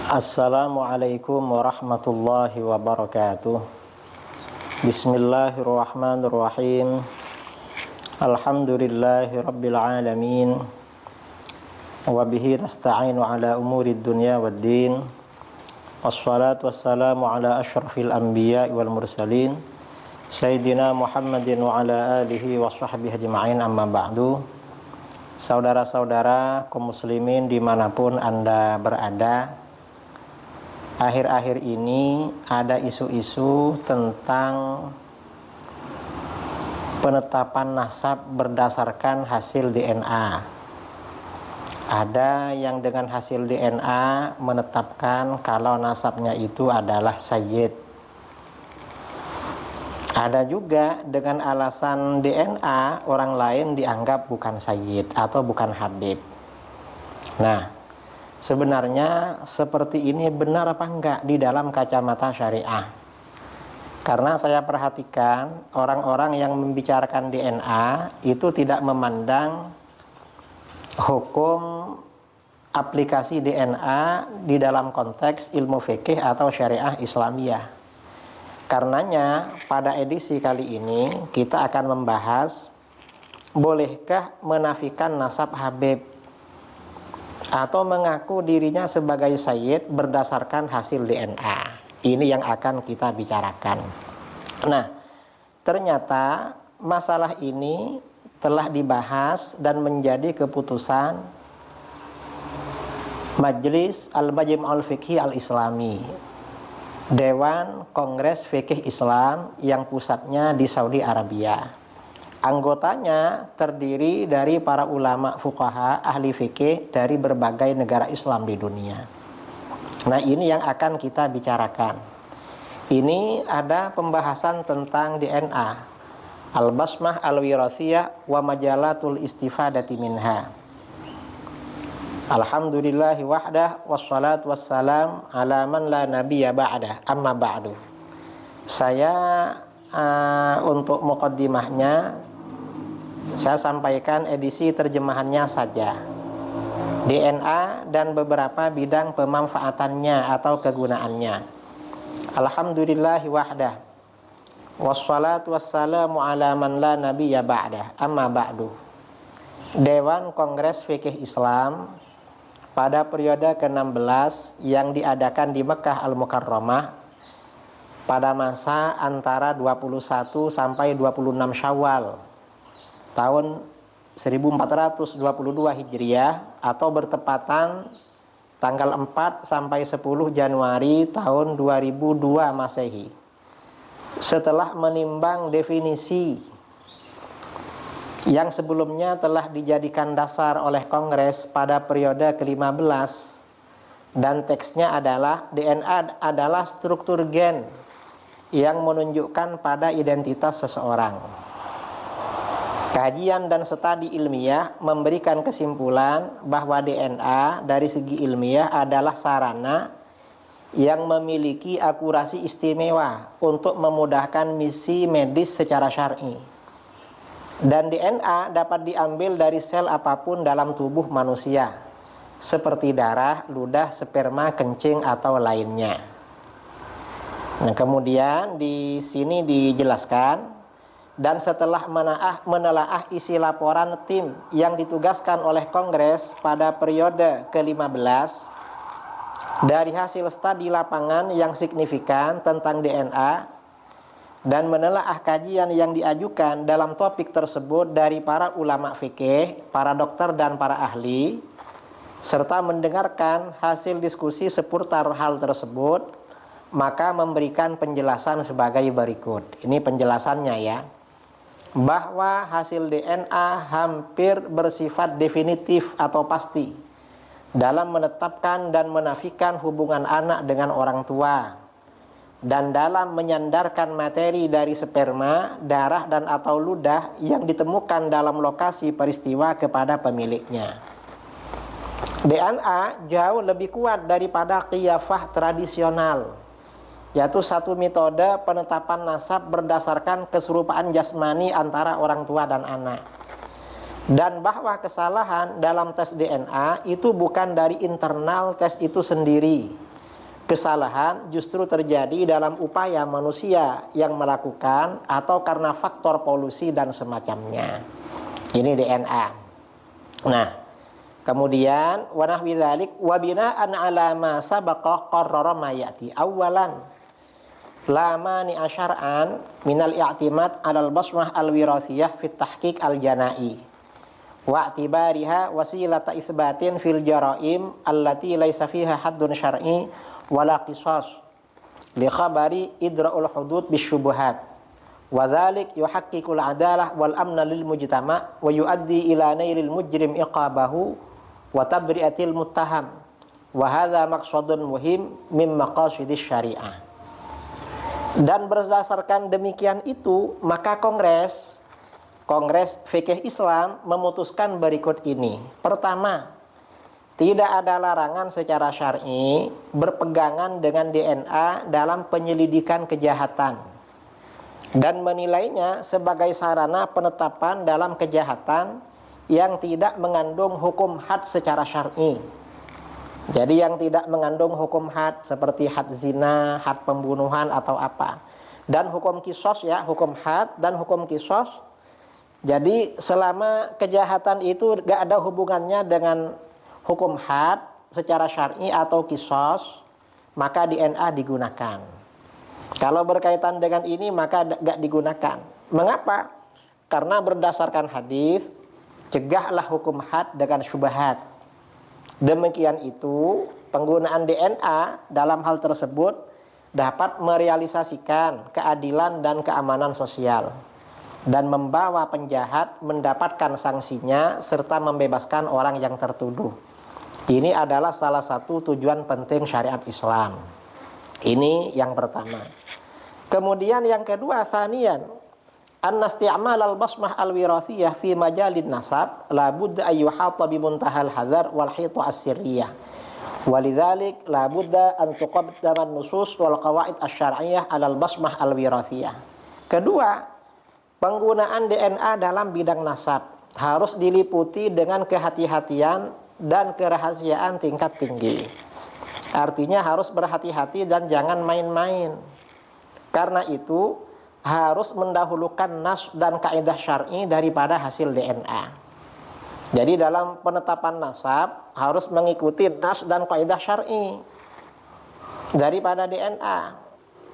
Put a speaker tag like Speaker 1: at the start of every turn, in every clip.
Speaker 1: Assalamualaikum warahmatullahi wabarakatuh. Bismillahirrahmanirrahim. Alhamdulillahi rabbil alamin. Wa bihi nasta'inu ala umurid dunya waddin. Wassalatu wassalamu ala asyrafil anbiya wal mursalin Sayyidina Muhammadin wa ala alihi wa sahbihi ajma'in, amma ba'du. Saudara-saudara kaum muslimin dimanapun Anda berada, akhir-akhir ini ada isu-isu tentang penetapan nasab berdasarkan hasil DNA. Ada yang dengan hasil DNA menetapkan kalau nasabnya itu adalah sayyid. Ada juga dengan alasan DNA orang lain dianggap bukan sayyid atau bukan habib. Nah, sebenarnya seperti ini benar apa enggak di dalam kacamata syariah? Karena saya perhatikan orang-orang yang membicarakan DNA itu tidak memandang hukum aplikasi DNA di dalam konteks ilmu fikih atau syariah Islamiyah. Karenanya pada edisi kali ini kita akan membahas, bolehkah menafikan nasab habib atau mengaku dirinya sebagai sayyid berdasarkan hasil DNA. Ini yang akan kita bicarakan. Nah, ternyata masalah ini telah dibahas dan menjadi keputusan Majelis Al-Majma' Al-Fiqhi Al-Islami, Dewan Kongres Fikih Islam yang pusatnya di Saudi Arabia. Anggotanya terdiri dari para ulama fuqaha, ahli fikih dari berbagai negara Islam di dunia. Nah, ini yang akan kita bicarakan. Ini ada pembahasan tentang DNA, al-basmah al-wirathiyah wa majalatul istifadati minha. Alhamdulillahi wahdah wassalatu wassalam ala man la nabiyya ba'dah, amma ba'du. Saya untuk muqaddimahnya saya sampaikan edisi terjemahannya saja. DNA dan beberapa bidang pemanfaatannya atau kegunaannya. Alhamdulillahi wahdah wassalatu wassalamu ala man la nabiyya ba'dah, amma ba'du. Dewan Kongres Fikih Islam pada periode ke-16 yang diadakan di Mekah Al-Mukarramah pada masa antara 21 sampai 26 Syawal tahun 1422 Hijriah atau bertepatan tanggal 4 sampai 10 Januari tahun 2002 Masehi. Setelah menimbang definisi yang sebelumnya telah dijadikan dasar oleh Kongres pada periode ke-15, dan teksnya adalah DNA adalah struktur gen yang menunjukkan pada identitas seseorang. Kajian dan studi ilmiah memberikan kesimpulan bahwa DNA dari segi ilmiah adalah sarana yang memiliki akurasi istimewa untuk memudahkan misi medis secara syar'i. Dan DNA dapat diambil dari sel apapun dalam tubuh manusia, seperti darah, ludah, sperma, kencing, atau lainnya. Nah, kemudian di sini dijelaskan, dan setelah menelaah isi laporan tim yang ditugaskan oleh Kongres pada periode ke-15, dari hasil studi lapangan yang signifikan tentang DNA, dan menelaah kajian yang diajukan dalam topik tersebut dari para ulama fikih, para dokter dan para ahli, serta mendengarkan hasil diskusi seputar hal tersebut, maka memberikan penjelasan sebagai berikut. Ini penjelasannya ya, bahwa hasil DNA hampir bersifat definitif atau pasti dalam menetapkan dan menafikan hubungan anak dengan orang tua, dan dalam menyandarkan materi dari sperma, darah, dan atau ludah yang ditemukan dalam lokasi peristiwa kepada pemiliknya. DNA jauh lebih kuat daripada qiyafah tradisional, yaitu satu metode penetapan nasab berdasarkan keserupaan jasmani antara orang tua dan anak. Dan bahwa kesalahan dalam tes DNA itu bukan dari internal tes itu sendiri, kesalahan justru terjadi dalam upaya manusia yang melakukan atau karena faktor polusi dan semacamnya. Ini DNA. Nah, kemudian wa nahwi dzalik wa bina'an 'ala ma sabaqa qarrara ma ya'ti. Awalan la mani'a syar'an minal i'timad 'alal basmah al-wirathiyah fit tahqiq al-jana'i wa i'tibariha wasilata itsbatin fil jara'im allati laisa fiha haddun syar'i wala qisas li khabari idra'ul hudud bisyubuhat wa dzalik yuhaqqiqul adalah wal amna lil mujtama' wa yuaddi ila nailil mujrim iqabahu wa tabri'atil muttaham wa hadza maqsadun muhim min maqasidis syariah. Dan berdasarkan demikian itu, maka Kongres Fikih Islam memutuskan berikut ini. Pertama, tidak ada larangan secara syar'i berpegangan dengan DNA dalam penyelidikan kejahatan dan menilainya sebagai sarana penetapan dalam kejahatan yang tidak mengandung hukum had secara syar'i. Jadi yang tidak mengandung hukum had seperti had zina, had pembunuhan atau apa. Dan hukum kisos ya, hukum had dan hukum kisos. Jadi selama kejahatan itu gak ada hubungannya dengan hukum had secara syar'i atau kisos, maka DNA digunakan. Kalau berkaitan dengan ini maka gak digunakan. Mengapa? Karena berdasarkan hadis, cegahlah hukum had dengan syubhat. Demikian itu, penggunaan DNA dalam hal tersebut dapat merealisasikan keadilan dan keamanan sosial dan membawa penjahat mendapatkan sanksinya serta membebaskan orang yang tertuduh. Ini adalah salah satu tujuan penting syariat Islam. Ini yang pertama. Kemudian yang kedua, tsaniyan, anna isti'mal al-basmah al-wirathiyah fi majalin nasab la budda ay yuhata bi muntahal hadzar wal hita as-sirriyah. Walidzalik la budda an tuqaddama an-nusus wal qawaid asy-syar'iyyah 'ala al-basmah al-wirathiyah. Kedua, penggunaan DNA dalam bidang nasab harus diliputi dengan kehati-hatian dan kerahasiaan tingkat tinggi. Artinya harus berhati-hati dan jangan main-main. Karena itu harus mendahulukan nas dan kaidah syar'i daripada hasil DNA. Jadi dalam penetapan nasab harus mengikuti nas dan kaidah syar'i daripada DNA.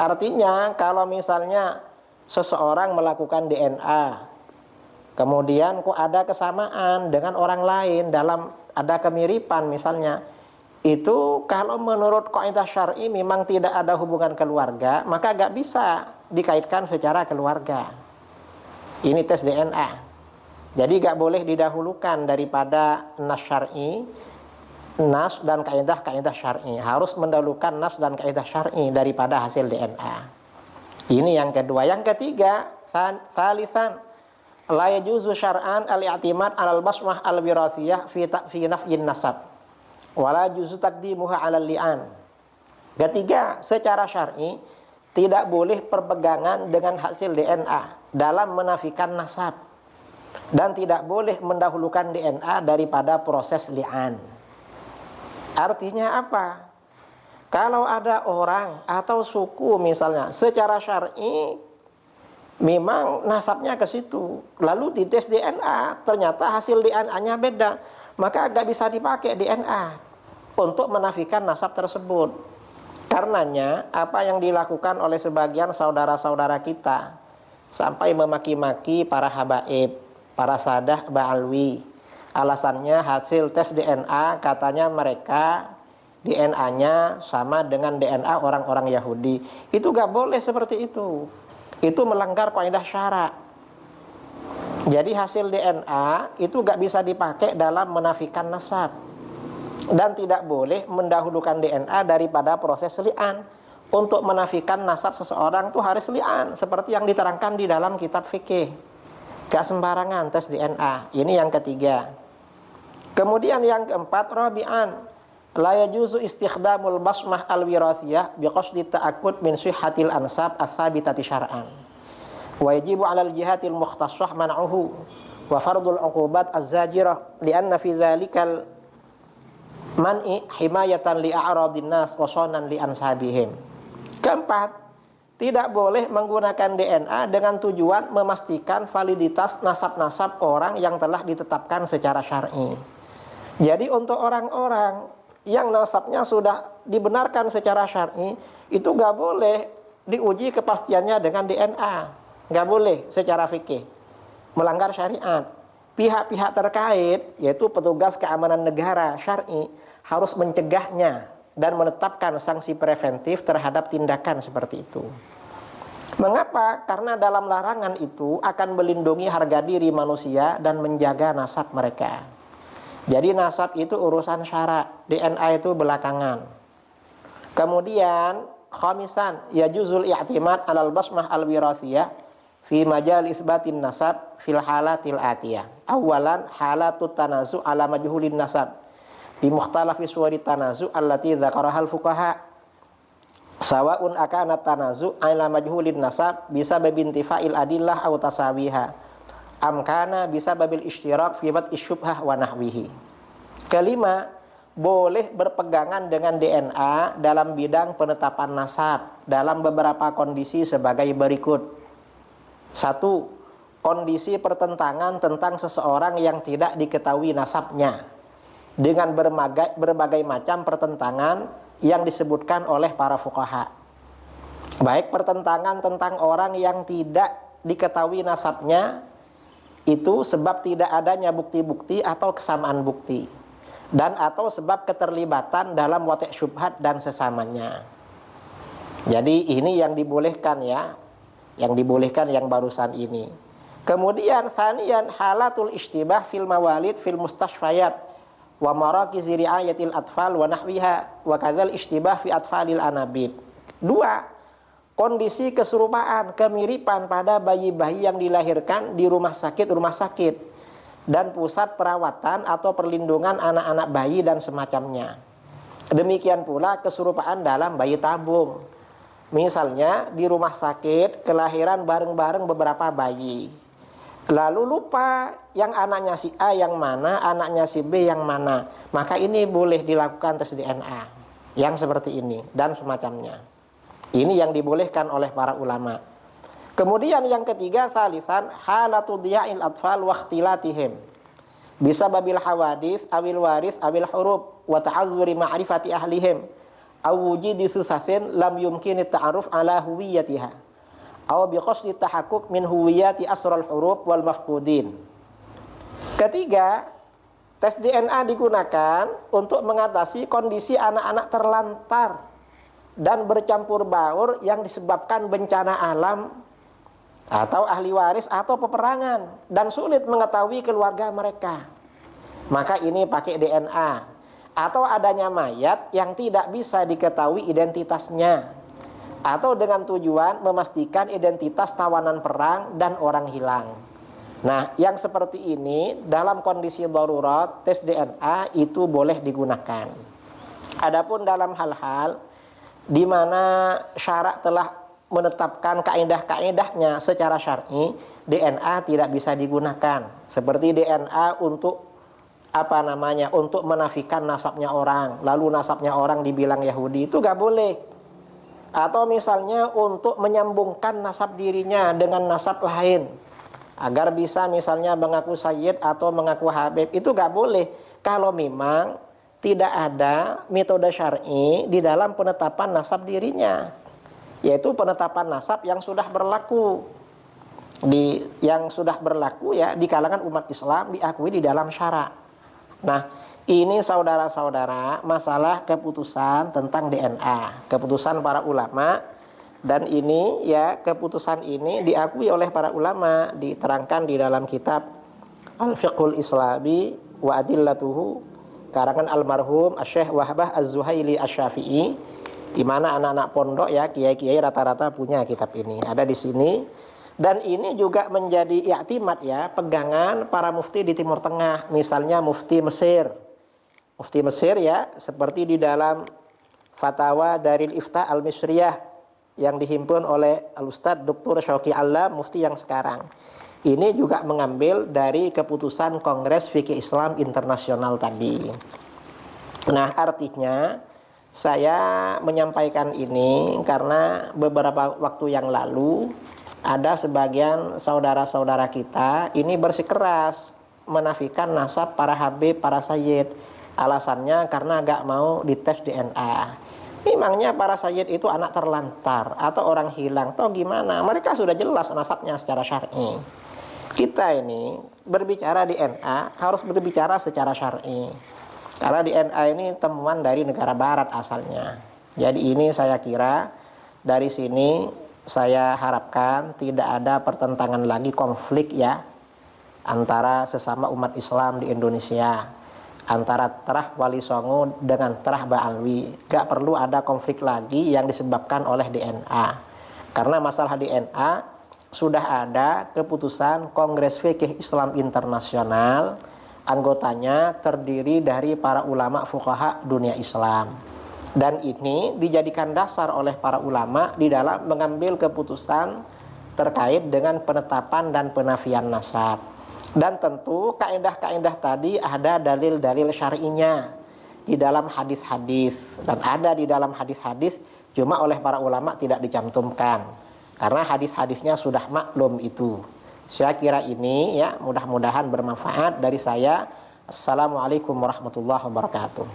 Speaker 1: Artinya kalau misalnya seseorang melakukan DNA, kemudian kok ada kesamaan dengan orang lain dalam ada kemiripan misalnya, itu kalau menurut kaidah syar'i memang tidak ada hubungan keluarga, maka gak bisa dikaitkan secara keluarga. Ini tes DNA. Jadi gak boleh didahulukan daripada nas syar'i, nas dan kaidah syar'i. Harus mendahulukan nas dan kaidah syar'i daripada hasil DNA. Ini yang kedua. Yang ketiga, tsalitsan, la yajuzu syar'an al-i'timad 'alal basmah al-wirathiyah fi nafyin nasab. Wala juzu taqdimuha 'alal li'an. Ketiga, secara syar'i tidak boleh perpegangan dengan hasil DNA dalam menafikan nasab dan tidak boleh mendahulukan DNA daripada proses li'an. Artinya apa? Kalau ada orang atau suku misalnya secara syar'i memang nasabnya ke situ, lalu dites DNA, ternyata hasil DNA-nya beda, maka agak bisa dipakai DNA untuk menafikan nasab tersebut. Karenanya apa yang dilakukan oleh sebagian saudara-saudara kita sampai memaki-maki para habaib, para sadah ba'alwi, alasannya hasil tes DNA katanya mereka DNA-nya sama dengan DNA orang-orang Yahudi. Itu gak boleh seperti itu. Itu melanggar kaidah syara'. Jadi hasil DNA itu gak bisa dipakai dalam menafikan nasab. Dan tidak boleh mendahulukan DNA daripada proses li'an. Untuk menafikan nasab seseorang itu harus li'an, seperti yang diterangkan di dalam kitab fikih. Gak sembarangan tes DNA. Ini yang ketiga. Kemudian yang keempat, rabi'an, la yajuzu istikhdamul basmah al-wirathiyah biqasdi ta'akkud min sihhatil ansab ats-tsabitati syar'an. Wa yajibu 'alal jihatil mukhtassah man'uhu wa fardul 'uqubat az-zajirah li'anna fi dzalikal man'i himayatan li a'radin nas wasonan li ansabihim. Keempat, tidak boleh menggunakan DNA dengan tujuan memastikan validitas nasab-nasab orang yang telah ditetapkan secara syar'i. Jadi untuk orang-orang yang nasabnya sudah dibenarkan secara syar'i, itu gak boleh diuji kepastiannya dengan DNA. Gak boleh secara fikih, melanggar syariat. Pihak-pihak terkait, yaitu petugas keamanan negara syar'i, harus mencegahnya dan menetapkan sanksi preventif terhadap tindakan seperti itu. Mengapa? Karena dalam larangan itu akan melindungi harga diri manusia dan menjaga nasab mereka. Jadi nasab itu urusan syara, DNA itu belakangan. Kemudian khamisan, yajuzul i'timad alal basmah al-wirathiyah fi majal isbatin nasab fil halatil atiyah. Awalan halatut tanazu ala majhulin nasab bi mukhtalafi suwari tanazu allati dzakaraha al-fuqaha. Sawaun akana tanazu ala majhulin nasab bisa babintifa'il adillah aw tasawiha. Amkana bisa babil ishtirak fi wad'i syubhah wa nahwihi. Kelima, boleh berpegangan dengan DNA dalam bidang penetapan nasab dalam beberapa kondisi sebagai berikut. 1. Kondisi pertentangan tentang seseorang yang tidak diketahui nasabnya dengan berbagai macam pertentangan yang disebutkan oleh para fuqaha. Baik pertentangan tentang orang yang tidak diketahui nasabnya itu sebab tidak adanya bukti-bukti atau kesamaan bukti, dan atau sebab keterlibatan dalam wati' syubhat dan sesamanya. Jadi ini yang dibolehkan ya, yang dibolehkan yang barusan ini. Kemudian sanian halatul ishtibah fil mawalid fil mustashfayat wa marakiz ri'ayatil atfal wa nahwiha wa kadzal ishtibah fi atfalil anabid. 2. Kondisi keserupaan, kemiripan pada bayi-bayi yang dilahirkan di rumah sakit dan pusat perawatan atau perlindungan anak-anak bayi dan semacamnya. Demikian pula keserupaan dalam bayi tabung. Misalnya di rumah sakit kelahiran bareng-bareng beberapa bayi, lalu lupa yang anaknya si A yang mana, anaknya si B yang mana, maka ini boleh dilakukan tes DNA yang seperti ini dan semacamnya. Ini yang dibolehkan oleh para ulama. Kemudian yang ketiga, salisan halatu diya'il atfal wa ikhtilatihim bisa babil hawadis awil waris awil huruf wa ta'azzuri ma'rifati ahlihim aw wujudi susasin lam yumkin ta'aruf ala huwiyatiha aw biqasdi tahakkuk min huwiyati asral huruf wal mafqudin. Ketiga, tes DNA digunakan untuk mengatasi kondisi anak-anak terlantar dan bercampur baur yang disebabkan bencana alam atau ahli waris atau peperangan dan sulit mengetahui keluarga mereka. Maka ini pakai DNA. Atau adanya mayat yang tidak bisa diketahui identitasnya, atau dengan tujuan memastikan identitas tawanan perang dan orang hilang. Nah, yang seperti ini dalam kondisi darurat tes DNA itu boleh digunakan. Adapun dalam hal-hal di mana syarak telah menetapkan kaidah-kaidahnya secara syar'i, DNA tidak bisa digunakan. Seperti DNA untuk untuk menafikan nasabnya orang, lalu nasabnya orang dibilang Yahudi, itu gak boleh. Atau misalnya untuk menyambungkan nasab dirinya dengan nasab lain agar bisa misalnya mengaku Sayyid atau mengaku Habib, itu gak boleh kalau memang tidak ada metode syar'i di dalam penetapan nasab dirinya, yaitu penetapan nasab yang sudah berlaku ya di kalangan umat Islam, diakui di dalam syarak. Nah, ini saudara-saudara masalah keputusan tentang DNA, keputusan para ulama, dan ini ya keputusan ini diakui oleh para ulama, diterangkan di dalam kitab Al-Fiqhul Islami wa Adillatuhu karangan almarhum Syekh Wahbah Az-Zuhaili Asy-Syafi'i, di mana anak-anak pondok ya kiai-kiai rata-rata punya kitab ini, ada di sini. Dan ini juga menjadi i'timad ya, pegangan para mufti di Timur Tengah, misalnya mufti Mesir. Mufti Mesir ya, seperti di dalam Fatwa Daril Ifta Al-Misriyah yang dihimpun oleh Al-Ustadz Dr. Syauqi Alam, mufti yang sekarang. Ini juga mengambil dari keputusan Kongres Fikih Islam Internasional tadi. Nah, artinya saya menyampaikan ini karena beberapa waktu yang lalu ada sebagian saudara-saudara kita ini bersikeras menafikan nasab para habib, para sayyid. Alasannya karena gak mau dites DNA. Memangnya para sayyid itu anak terlantar atau orang hilang atau gimana? Mereka sudah jelas nasabnya secara syar'i. Kita ini berbicara DNA harus berbicara secara syar'i. Karena DNA ini temuan dari negara barat asalnya. Jadi ini saya kira dari sini saya harapkan tidak ada pertentangan lagi, konflik ya antara sesama umat Islam di Indonesia, antara Terah Wali Songo dengan Terah Ba'alwi. Gak perlu ada konflik lagi yang disebabkan oleh DNA. Karena masalah DNA sudah ada keputusan Kongres Fikih Islam Internasional, anggotanya terdiri dari para ulama fuqaha dunia Islam. Dan ini dijadikan dasar oleh para ulama di dalam mengambil keputusan terkait dengan penetapan dan penafian nasab. Dan tentu kaidah-kaidah tadi ada dalil-dalil syar'inya di dalam hadis-hadis, dan ada di dalam hadis-hadis cuma oleh para ulama tidak dicantumkan karena hadis-hadisnya sudah maklum itu. Saya kira ini ya mudah-mudahan bermanfaat dari saya. Assalamualaikum warahmatullahi wabarakatuh.